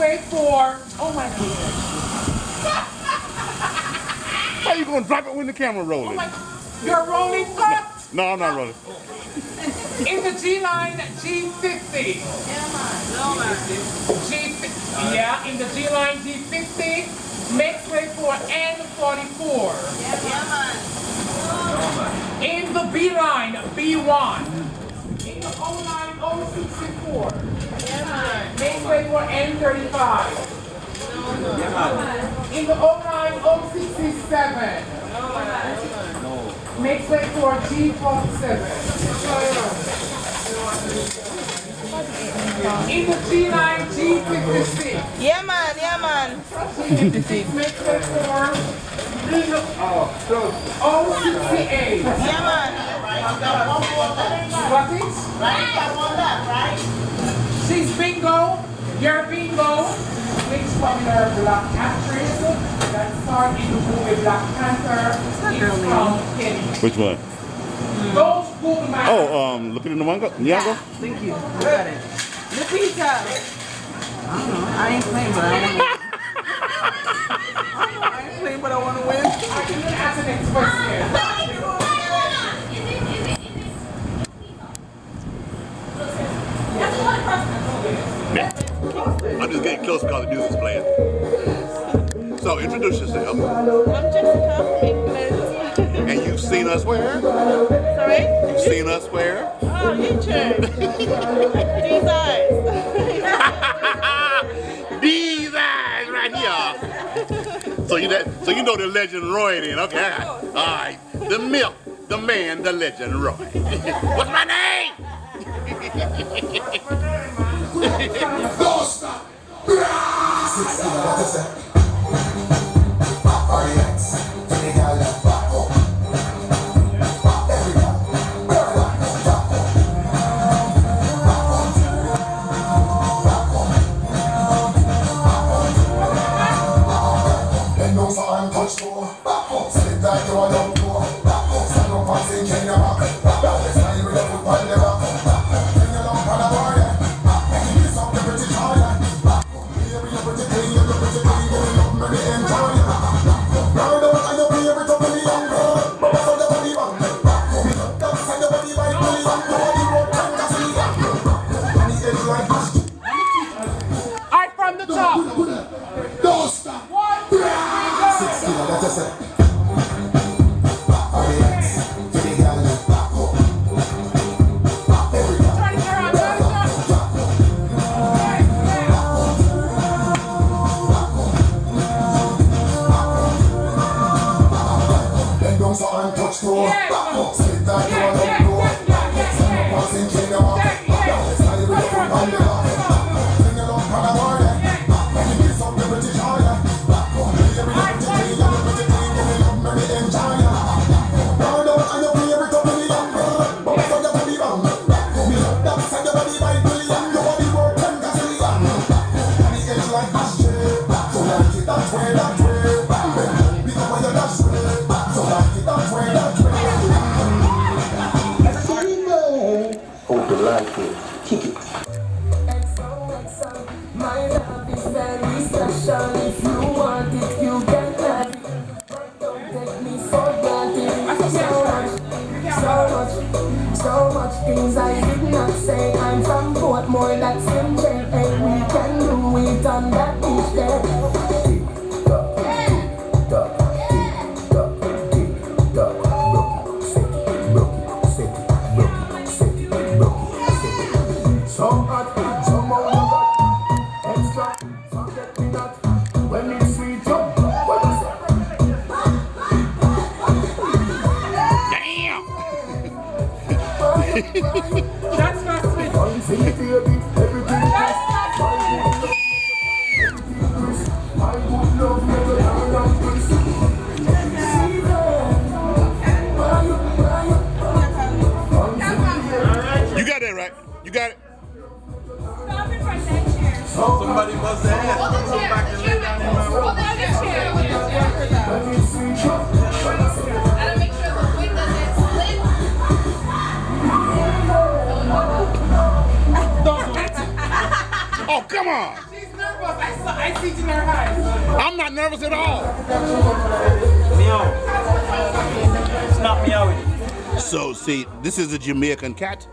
way for, oh my goodness. How you gonna drop it when the camera rolling? You're rolling what? No, I'm not rolling. In the G line, G50. Yeah, in the G line, G50. Makes way for N44. In the B line, B1. In the O line, O64. Makes way for N35. In the O line, O67. Makes way for G47. In the G line, G56. Yeah, man, yeah, man. G56 makes way for O68. Yeah, man. What is? Right? She's bingo. You're bingo. Which popular black actress that starred in the movie Black Panther is from Kenya? Which one? Those Google Maps. Oh, looking in the Nyango? Yeah, thank you. Got it. Lupita. I don't know. I ain't playing, but I want to win. I ain't playing, but I want to win. I can ask the next question. I'm just getting close because the music's playing. So introduce yourself. I'm Jessica from England. And you've seen us where? Sorry? You've seen us where? Oh, YouTube. DEEZEyez. DEEZEyez right here. So you know the legend Roy then, okay? All right. The milk, the man, the legend Roy. What's my name? Don't stop. That's not sweet. You got that right. You got it. Somebody must have had to come back and lay down in my room. Gotta make sure the wing doesn't split. Oh, come on. She's nervous. I I see it in her eyes. I'm not nervous at all. Meow. Snap me out. So, see, this is a Jamaican cat,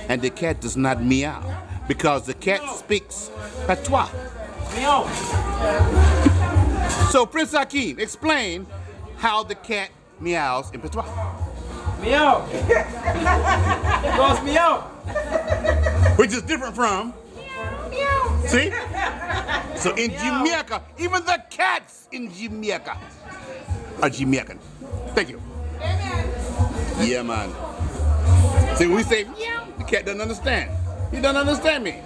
and the cat does not meow because the cat speaks patois. Meow. So, Prince Akeem, explain how the cat meows in patois. Meow. Goes meow. Which is different from meow. See? So in Jamaica, even the cats in Jamaica are Jamaican. Thank you. Yeah, man. See, when we say meow, the cat doesn't understand. He doesn't understand me.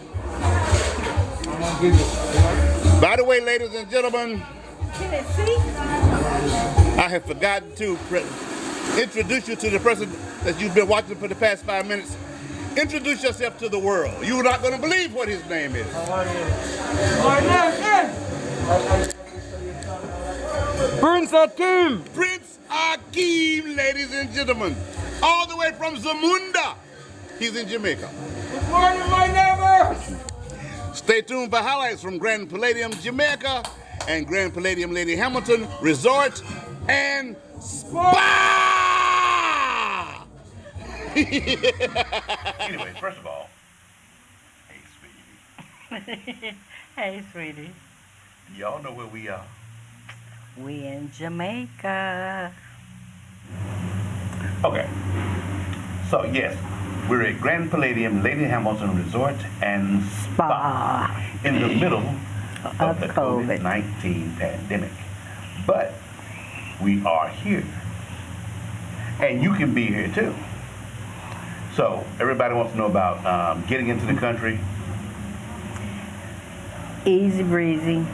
By the way, ladies and gentlemen, I have forgotten to introduce you to the person that you've been watching for the past 5 minutes. Introduce yourself to the world. You're not going to believe what his name is. Prince Akeem. Prince Akeem, ladies and gentlemen. All the way from Zamunda. He's in Jamaica. Good morning, my neighbors. Stay tuned for highlights from Grand Palladium, Jamaica, and Grand Palladium Lady Hamilton Resort and Spa! Anyway, first of all, hey, sweetie. Hey, sweetie. Do y'all know where we are? We in Jamaica. Okay. So, yes, we're at Grand Palladium Lady Hamilton Resort and Spa in the middle of the COVID-19 pandemic. But we are here. And you can be here too. So everybody wants to know about getting into the country. Easy breezy.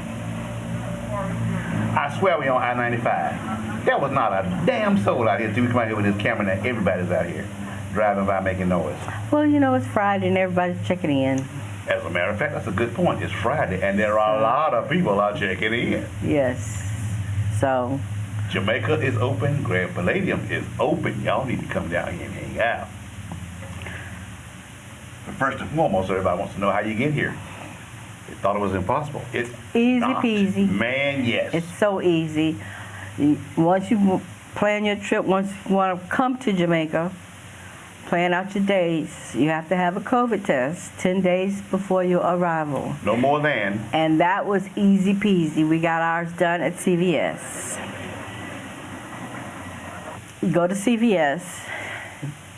I swear we on I-95. There was not a damn soul out here until we come out here with this camera and everybody's out here driving by making noise. Well, you know, it's Friday and everybody's checking in. As a matter of fact, that's a good point. It's Friday and there are a lot of people out checking in. Yes. So. Jamaica is open. Grand Palladium is open. Y'all need to come down here and hang out. But first and foremost, everybody wants to know how you get here. They thought it was impossible. It's easy not. peasy. Man, yes. It's so easy. Once you plan your trip, once you want to come to Jamaica, plan out your days. You have to have a COVID test 10 days before your arrival. No more than. And that was easy peasy. We got ours done at CVS. You go to CVS,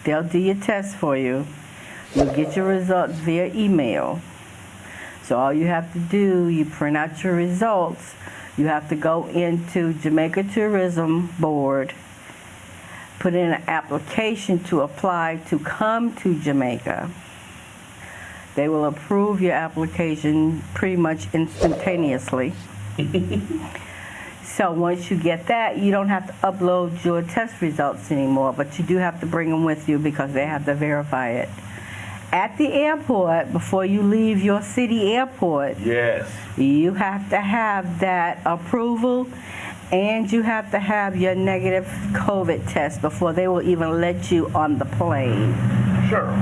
they'll do your test for you. You'll get your results via email. So all you have to do, you print out your results. You have to go into Jamaica Tourism Board, put in an application to apply to come to Jamaica. They will approve your application pretty much instantaneously. So once you get that, you don't have to upload your test results anymore, but you do have to bring them with you because they have to verify it. At the airport, before you leave your city airport, yes, you have to have that approval and you have to have your negative COVID test before they will even let you on the plane. Sure.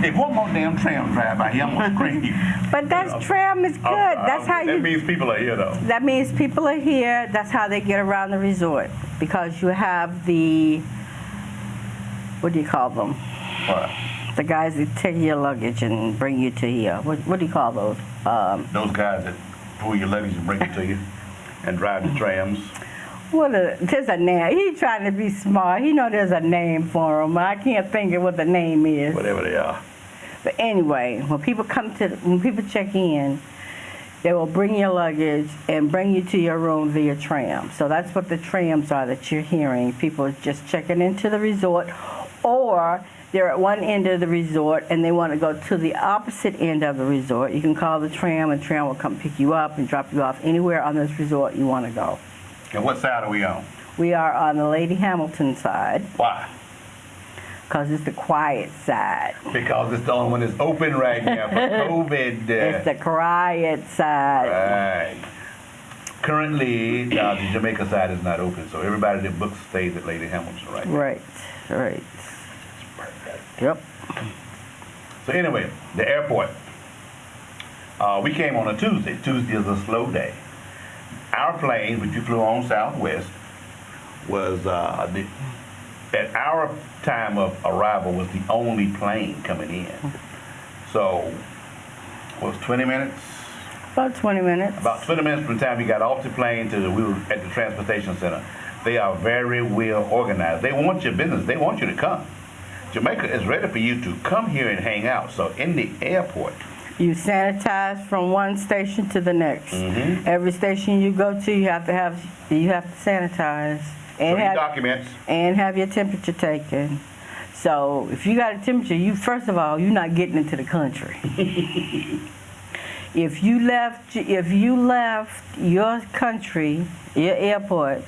If one more damn tram drive by here, I'm going to scream you. But tram is good. That's how that means people are here, though. That means people are here. That's how they get around the resort. Because you have the, what do you call them? What? The guys that take your luggage and bring you to here. What do you call those? Those guys that pull your luggage and bring it to you and drive the trams. There's a name. He's trying to be smart. He know there's a name for them. I can't think of what the name is. Whatever they are. But anyway, when people check in, they will bring your luggage and bring you to your room via tram. So that's what the trams are that you're hearing. People just checking into the resort, or they're at one end of the resort and they want to go to the opposite end of the resort. You can call the tram and the tram will come pick you up and drop you off anywhere on this resort you want to go. And what side are we on? We are on the Lady Hamilton side. Why? Because it's the quiet side. Because it's the only one that's open right now for COVID. It's the quiet side. Right. Currently, the Jamaica side is not open, so everybody that books stays at Lady Hamilton right now. Right. Yep. So anyway, the airport. We came on a Tuesday. Tuesday is a slow day. Our plane, which we flew on Southwest, was at our time of arrival was the only plane coming in. So, was 20 minutes? About 20 minutes. About 20 minutes from the time we got off the plane to we were at the transportation center. They are very well organized. They want your business. They want you to come. Jamaica is ready for you to come here and hang out. So in the airport, you sanitize from one station to the next. Mm-hmm. Every station you go to, you have to sanitize and bring documents and have your temperature taken. So if you got a temperature, first of all, you're not getting into the country. If you left your country, your airport,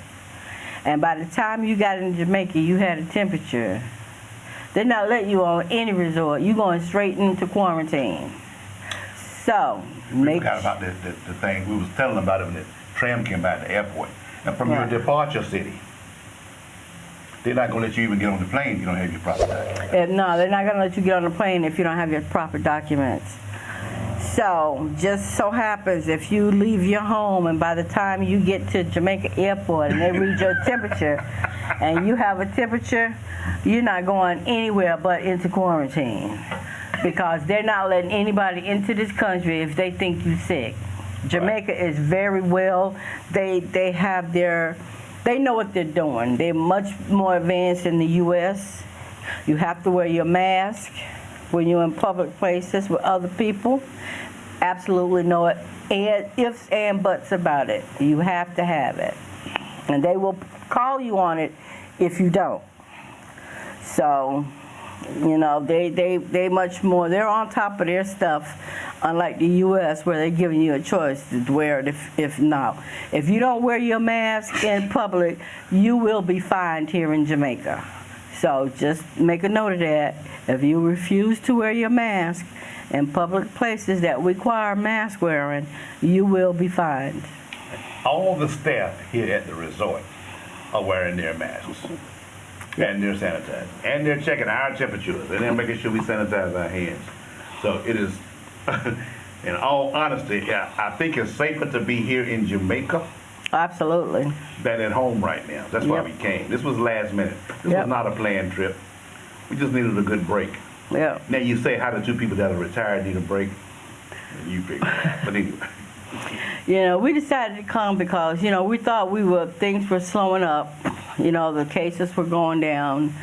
and by the time you got in Jamaica, you had a temperature, they're not letting you on any resort. You're going straight into quarantine. So, we forgot about the thing. We was telling them about it when the tram came by at the airport. Now, from your departure city, they're not going to let you even get on the plane if you don't have your proper documents. No, they're not going to let you get on the plane if you don't have your proper documents. So, just so happens if you leave your home and by the time you get to Jamaica Airport and they read your temperature and you have a temperature, you're not going anywhere but into quarantine because they're not letting anybody into this country if they think you're sick. Jamaica is very well, they know what they're doing. They're much more advanced than the U.S. You have to wear your mask when you're in public places with other people. Absolutely no ifs and buts about it. You have to have it. And they will call you on it if you don't. So, you know, they much more, they're on top of their stuff, unlike the U.S. where they're giving you a choice to wear it if not. If you don't wear your mask in public, you will be fined here in Jamaica. So just make a note of that. If you refuse to wear your mask in public places that require mask wearing, you will be fined. All the staff here at the resort are wearing their masks. And they're sanitized. And they're checking our temperatures. And they're making sure we sanitize our hands. So it is, in all honesty, I think it's safer to be here in Jamaica Absolutely. than at home right now. That's why we came. This was last minute. This was not a planned trip. We just needed a good break. Yeah. Now you say how the two people that are retired need a break. You pick that. But anyway. You know, we decided to come because, you know, we thought things were slowing up. You know, the cases were going down.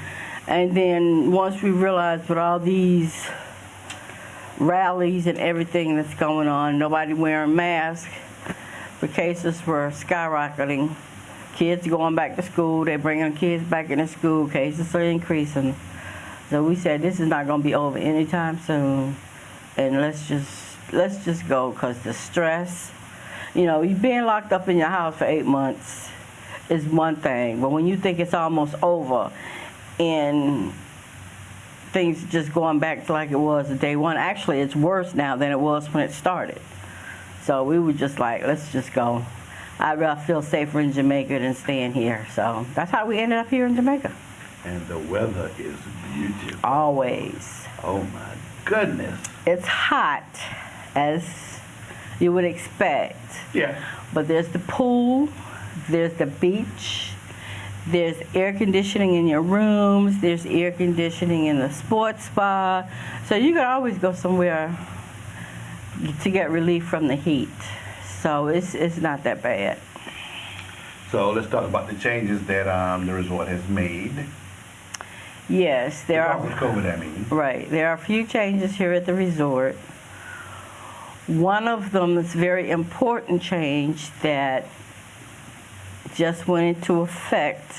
And then once we realized with all these rallies and everything that's going on, nobody wearing masks, the cases were skyrocketing. Kids going back to school, they're bringing kids back into school, cases are increasing. So we said this is not going to be over anytime soon. And let's just go because the stress, you know, you being locked up in your house for 8 months is one thing, but when you think it's almost over and things just going back to like it was day one, actually it's worse now than it was when it started. So we were just like, let's just go. I'd rather feel safer in Jamaica than staying here. So that's how we ended up here in Jamaica. And the weather is beautiful. Always. Oh my goodness. It's hot, as you would expect. Yeah. But there's the pool, there's the beach, there's air conditioning in your rooms, there's air conditioning in the sports spa. So you can always go somewhere to get relief from the heat. So it's not that bad. So let's talk about the changes that the resort has made. Yes, there are. With COVID, I mean. Right. There are a few changes here at the resort. One of them is a very important change that just went into effect.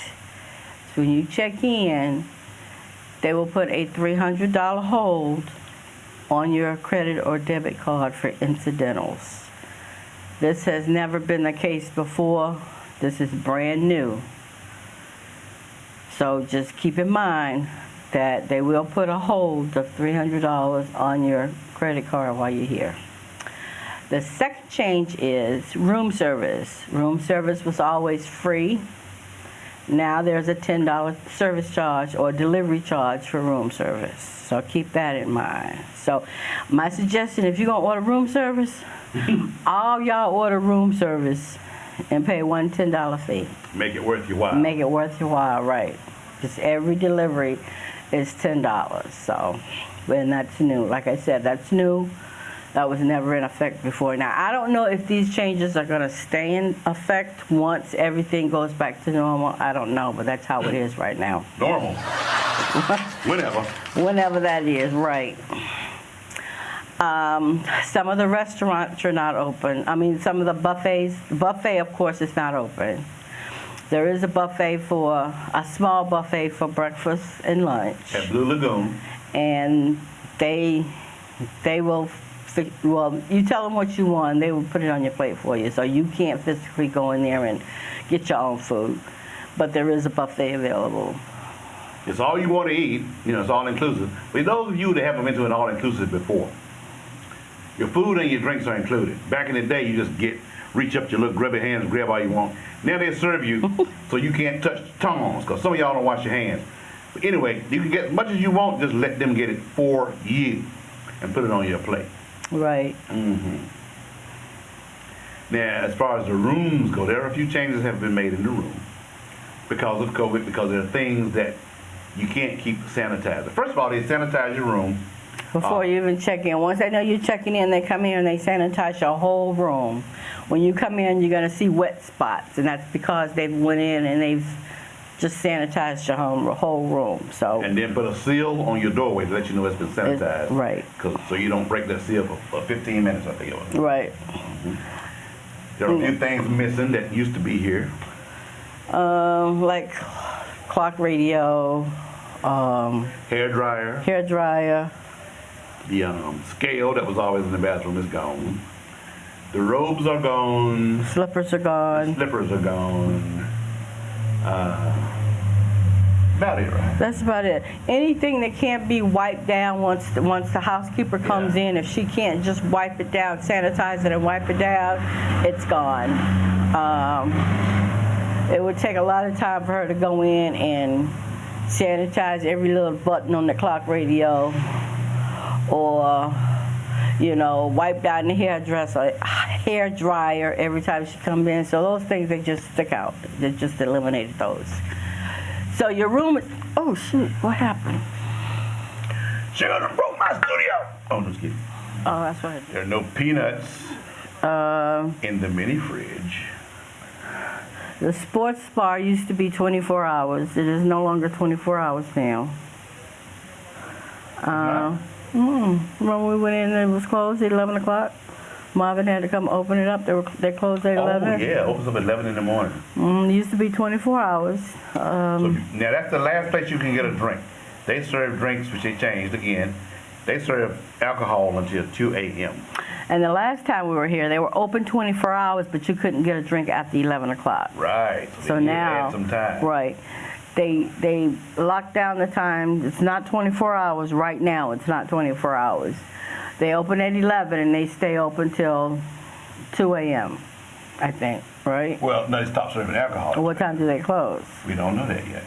So when you check in, they will put a $300 hold on your credit or debit card for incidentals. This has never been the case before. This is brand new. So just keep in mind that they will put a hold of $300 on your credit card while you're here. The second change is room service. Room service was always free. Now there's a $10 service charge or delivery charge for room service. So keep that in mind. So my suggestion, if you're going to order room service, all y'all order room service and pay one $10 fee. Make it worth your while. Make it worth your while, right. Just every delivery is $10. So, and that's new. Like I said, that's new. That was never in effect before. Now, I don't know if these changes are going to stay in effect once everything goes back to normal. I don't know, but that's how it is right now. Normal. Whenever. Whenever that is, right. Some of the restaurants are not open. I mean, some of the buffets. The buffet, of course, is not open. There is a buffet a small buffet for breakfast and lunch. At Blue Lagoon. And they will, well, you tell them what you want, they will put it on your plate for you. So you can't physically go in there and get your own food. But there is a buffet available. It's all you want to eat, it's all inclusive. But those of you that haven't been to an all inclusive before, your food and your drinks are included. Back in the day, you just reach up your little grubby hands and grab all you want. Now they serve you so you can't touch tongs, because some of y'all don't wash your hands. But anyway, you can get as much as you want, just let them get it for you and put it on your plate. Right. Mm-hmm. Now, as far as the rooms go, there are a few changes that have been made in the room because of COVID, because there are things that you can't keep sanitized. First of all, they sanitize your room. Before you even check in. Once they know you're checking in, they come here and they sanitize your whole room. When you come in, you're going to see wet spots, and that's because they went in and they've just sanitized your whole room. So. And then put a seal on your doorway to let you know it's been sanitized. Right. So you don't break that seal for 15 minutes, I think it was. Right. Mm-hmm. There are a few things missing that used to be here. Like clock radio, hair dryer. The scale that was always in the bathroom is gone. The robes are gone. Slippers are gone. About it, right? That's about it. Anything that can't be wiped down once the housekeeper comes in, if she can't just wipe it down, sanitize it and wipe it down, it's gone. It would take a lot of time for her to go in and sanitize every little button on the clock radio, or wipe down the hair dryer every time she comes in. So those things, they just stick out. They just eliminated those. So your room is, oh shoot, what happened? She done broke my studio. Oh, no, just kidding. Oh, that's what I did. There are no peanuts in the mini fridge. The sports bar used to be 24 hours. It is no longer 24 hours now. When we went in, it was closed at 11 o'clock. Marvin had to come open it up. They closed at 11. Oh, yeah, opens up at 11 in the morning. It used to be 24 hours. So now that's the last place you can get a drink. They serve drinks, which they changed again. They serve alcohol until 2 a.m. And the last time we were here, they were open 24 hours, but you couldn't get a drink after 11 o'clock. Right. So now, add some time. Right. They locked down the time. It's not 24 hours right now. It's not 24 hours. They open at 11 and they stay open till 2 a.m. I think, right? Well, no, they stopped serving alcohol. What time do they close? We don't know that yet.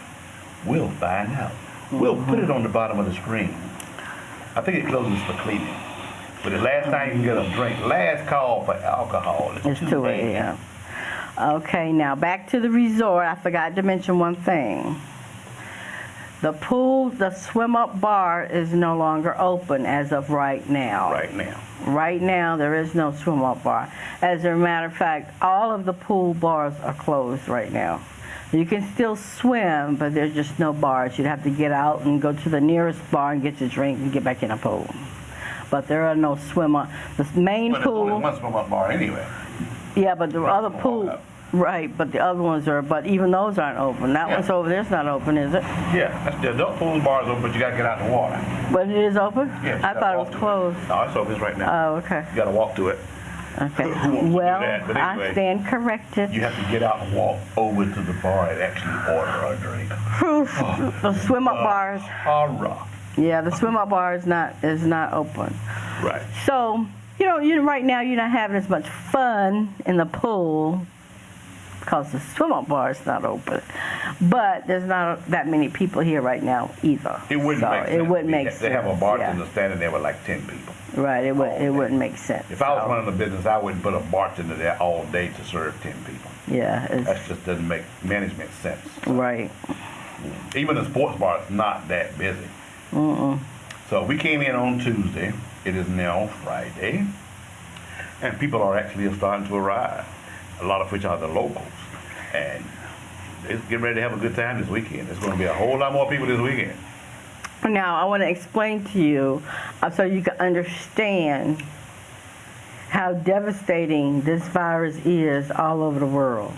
We'll find out. We'll put it on the bottom of the screen. I think it closes for cleaning. But the last time you can get a drink, last call for alcohol is 2 a.m. Okay, now back to the resort. I forgot to mention one thing. The pool, the swim-up bar is no longer open as of right now. Right now, there is no swim-up bar. As a matter of fact, all of the pool bars are closed right now. You can still swim, but there's just no bars. You'd have to get out and go to the nearest bar and get your drink and get back in a pool. But there are no swim-up. The main pool. There's only one swim-up bar anyway. Yeah, but the other pool. Right, but the other ones are, but even those aren't open. That one's over there's not open, is it? Yeah, that's the adult pool bar is open, but you got to get out in the water. But it is open? Yeah. I thought it was closed. No, it's open right now. Oh, okay. You got to walk to it. Okay. Who wants to do that? But anyway, I stand corrected. You have to get out and walk over to the bar and actually order a drink. Proof. The swim-up bars. Hurrah. Yeah, the swim-up bar is not open. Right. So, right now you're not having as much fun in the pool because the swim-up bar is not open. But there's not that many people here right now either. It wouldn't make sense. It wouldn't make sense. They have a bartender yeah. standing there with like 10 people. Right, it wouldn't make sense. If I was running a business, I wouldn't put a bartender there all day to serve 10 people. Yeah. That just doesn't make management sense. Right. Even the sports bar is not that busy. So we came in on Tuesday. It is now Friday. And people are actually starting to arrive, a lot of which are the locals. And they're getting ready to have a good time this weekend. There's going to be a whole lot more people this weekend. Now, I want to explain to you so you can understand how devastating this virus is all over the world.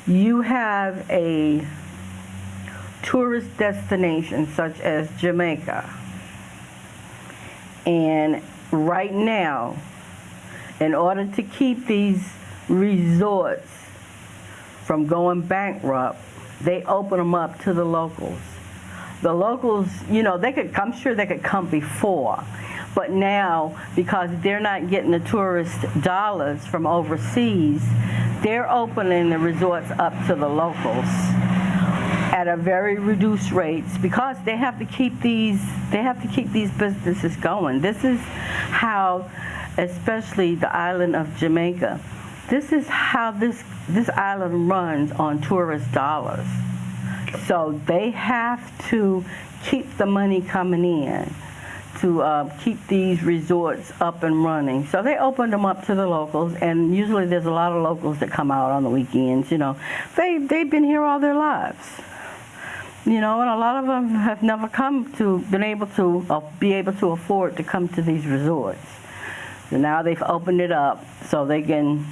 You have a tourist destination such as Jamaica. And right now, in order to keep these resorts from going bankrupt, they open them up to the locals. The locals, you know, I'm sure they could come before, but now, because they're not getting the tourist dollars from overseas, they're opening the resorts up to the locals at a very reduced rates because they have to keep these businesses going. This is how, especially the island of Jamaica, this is how this island runs on tourist dollars. So they have to keep the money coming in to keep these resorts up and running. So they opened them up to the locals, and usually there's a lot of locals that come out on the weekends. You know, they've been here all their lives. You know, and a lot of them have never been able to afford to come to these resorts. So now they've opened it up so they can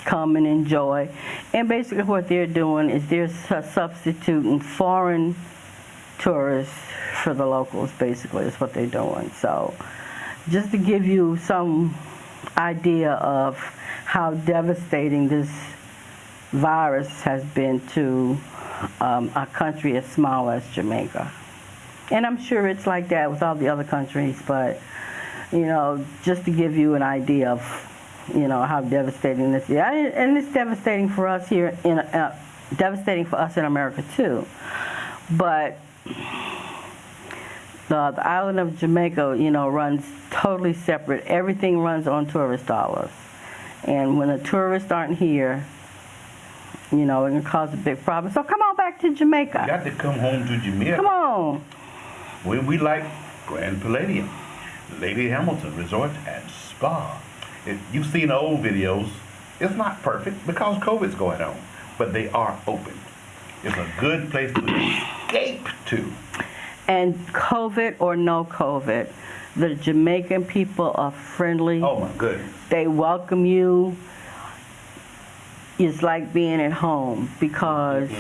come and enjoy. And basically what they're doing is they're substituting foreign tourists for the locals, basically, is what they're doing. So just to give you some idea of how devastating this virus has been to a country as small as Jamaica. And I'm sure it's like that with all the other countries, but, you know, just to give you an idea of, you know, how devastating this is. And it's devastating for us here, devastating for us in America too. But the island of Jamaica, you know, runs totally separate. Everything runs on tourist dollars. And when the tourists aren't here, you know, it can cause a big problem. So come on back to Jamaica. You got to come home to Jamaica. Come on. We like Grand Palladium, Lady Hamilton Resort and Spa. If you've seen the old videos, it's not perfect because COVID's going on, but they are open. It's a good place to escape to. And COVID or no COVID, the Jamaican people are friendly. Oh my goodness. They welcome you. It's like being at home because,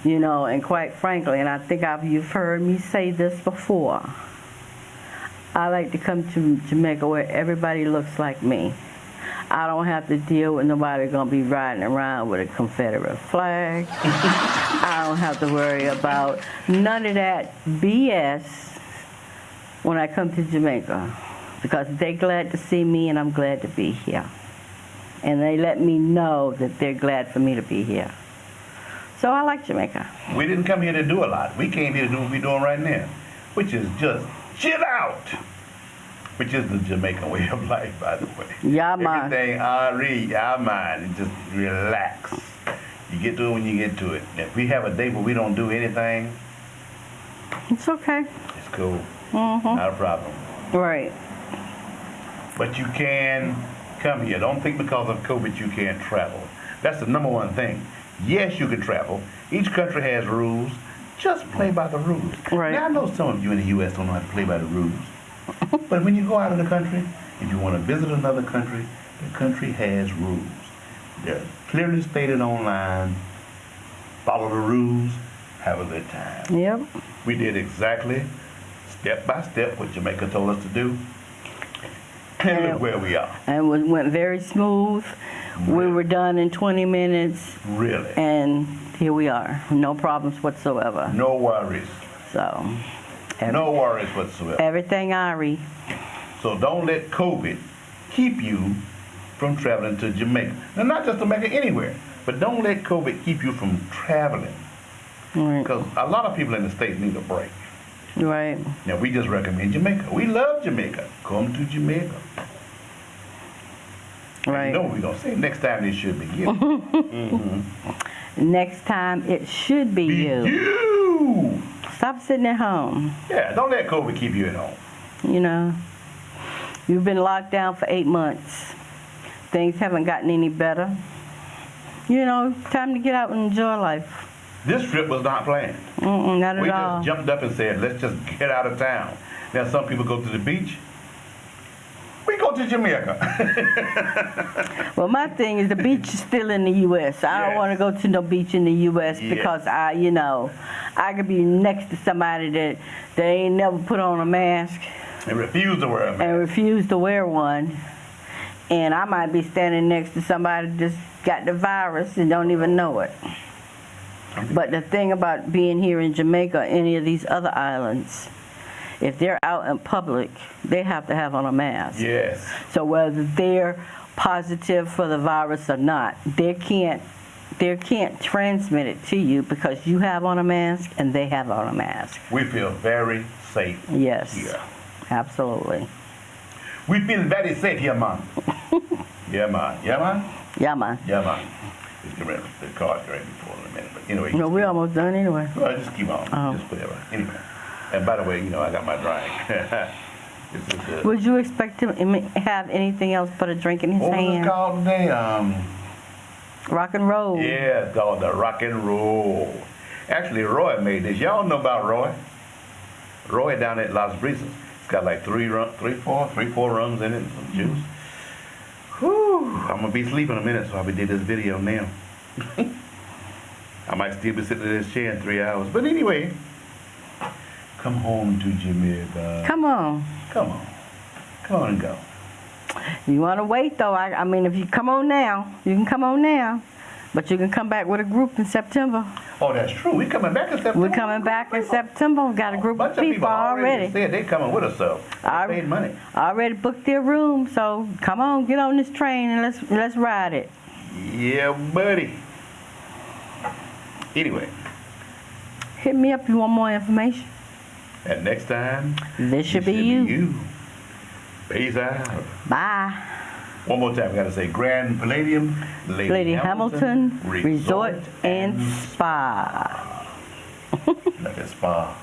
you know, and quite frankly, and I think you've heard me say this before, I like to come to Jamaica where everybody looks like me. I don't have to deal with nobody gonna be riding around with a Confederate flag. I don't have to worry about none of that BS when I come to Jamaica because they're glad to see me and I'm glad to be here. And they let me know that they're glad for me to be here. So I like Jamaica. We didn't come here to do a lot. We came here to do what we're doing right now, which is just chill out. Which is the Jamaican way of life, by the way. Yeah, man. Everything our mind, and just relax. You get to it when you get to it. If we have a day where we don't do anything, it's okay. It's cool. Not a problem. Right. But you can come here. Don't think because of COVID you can't travel. That's the number one thing. Yes, you can travel. Each country has rules. Just play by the rules. Right. Now, I know some of you in the U.S. don't know how to play by the rules. But when you go out of the country, if you want to visit another country, the country has rules. They're clearly stated online. Follow the rules. Have a good time. Yep. We did exactly, step by step, what Jamaica told us to do. And look where we are. And it went very smooth. We were done in 20 minutes. Really? And here we are. No problems whatsoever. No worries. So. No worries whatsoever. Everything Ari. So don't let COVID keep you from traveling to Jamaica. Now, not just Jamaica, anywhere. But don't let COVID keep you from traveling. Right. Because a lot of people in the States need a break. Right. Now, we just recommend Jamaica. We love Jamaica. Come to Jamaica. Right. You know what we're going to say? Next time, it should be you. Mm-hmm. Next time, it should be you. You! Stop sitting at home. Yeah, don't let COVID keep you at home. You know, you've been locked down for 8 months. Things haven't gotten any better. You know, time to get out and enjoy life. This trip was not planned. Not We at all. just jumped up and said, let's just get out of town. Now, some people go to the beach. We go to Jamaica. Well, my thing is the beach is still in the U.S. I don't Yes. want to go to no beach in the U.S. Yes. because I could be next to somebody that they ain't never put on a mask They refuse to wear a mask. and refuse to wear one. And I might be standing next to somebody that just got the virus and don't even know it. But the thing about being here in Jamaica, any of these other islands, if they're out in public, they have to have on a mask. Yes. So whether they're positive for the virus or not, they can't transmit it to you because you have on a mask and they have on a mask. We feel very safe Yes, here. absolutely. We feel very safe here, man. Yeah, man. Yeah, man? Yeah, man. Yeah, man. Just get ready. The card's ready for in a minute. But anyway. No, we're almost done anyway. Well, just keep on. Oh. Just whatever. Anyway. And by the way, I got my drink. This is good. Would you expect him to have anything else but a drink in his What was it hand? called today? Rock and roll. Yeah, it's called the rock and roll. Actually, Roy made this. Y'all know about Roy? Roy down at LasBrisas. It's got like three, four rums in it and some juice. Whew. I'm gonna be sleeping in a minute, so I'll be doing this video now. I might still be sitting in this chair in 3 hours. But anyway, come home to Jamaica. Come on. Come on. Come on and go. You want to wait, though. I mean, if you come on now, you can come on now. But you can come back with a group in September. Oh, that's true. We're coming back in September. We're coming back in September. We've got a group bunch of people already. said they coming with us, so they paid money. Already booked their room, so come on, get on this train and let's ride it. Yeah, buddy. Anyway, Hit me up if you want more information. and next time, This should be you. Peace out. Bye. One more time, we gotta say Grand Palladium, Lady Hamilton Resort and Spa. Like a spa.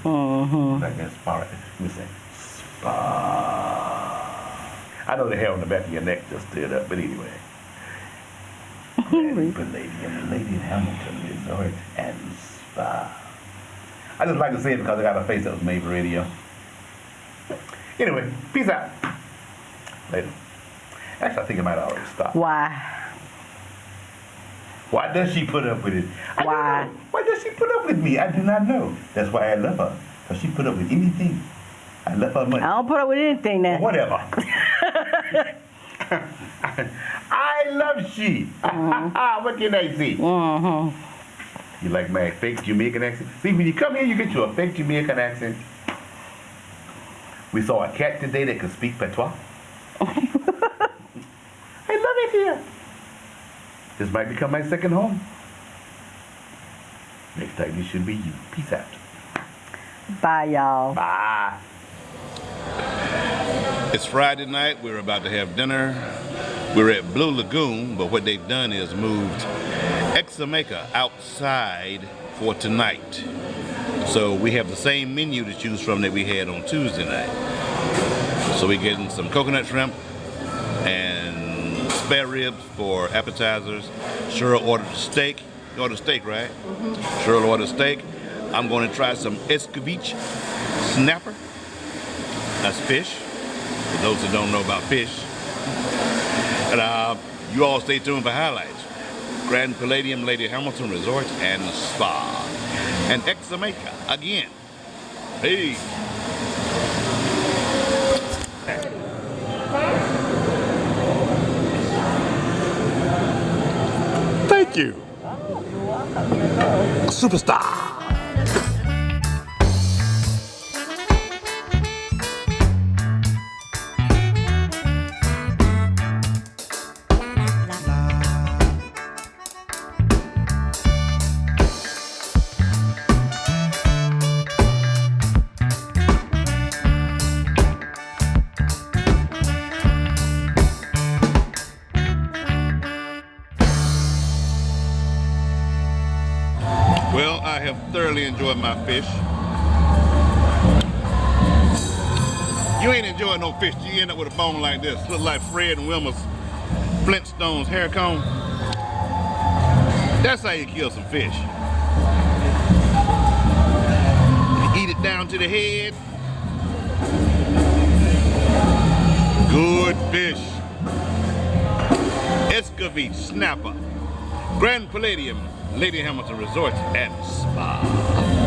Mm-hmm. Like a spa. Let me say spa. I know the hair on the back of your neck just stood up, but anyway. Grand Palladium, Lady Hamilton Resort and Spa. I just like to say it because I got a face that was made for radio. Anyway, peace out. Later. Actually, I think it might already stop. Why? Why does she put up with it? I don't Why? know. Why does she put up with me? I do not know. That's why I love her. Because she put up with anything. I love her much. I don't put up with anything now. Whatever. I love she. What can I say? Mm-hmm. You like my fake Jamaican accent? See, when you come here, you get you a fake Jamaican accent. We saw a cat today that could speak patois. I love it here. This might become my second home. Next time, this should be you. Peace out. Bye, y'all. Bye. It's Friday night. We're about to have dinner. We're at Blue Lagoon, but what they've done is moved Jamaica outside for tonight. So we have the same menu to choose from that we had on Tuesday night. So we're getting some coconut shrimp and spare ribs for appetizers. Cheryl ordered steak. You ordered steak, right? Mm-hmm. Cheryl ordered steak. I'm going to try some escovitch snapper. That's fish, for those that don't know about fish. And you all stay tuned for highlights. Grand Palladium, Lady Hamilton Resort and Spa. And Jamaica again. Hey. Thank you. Superstar. I have thoroughly enjoyed my fish. You ain't enjoying no fish. You end up with a bone like this. Look like Fred and Wilma's Flintstones hair comb. That's how you kill some fish. You eat it down to the head. Good fish. Escovitch snapper. Grand Palladium, Lady Hamilton Resort and Spa.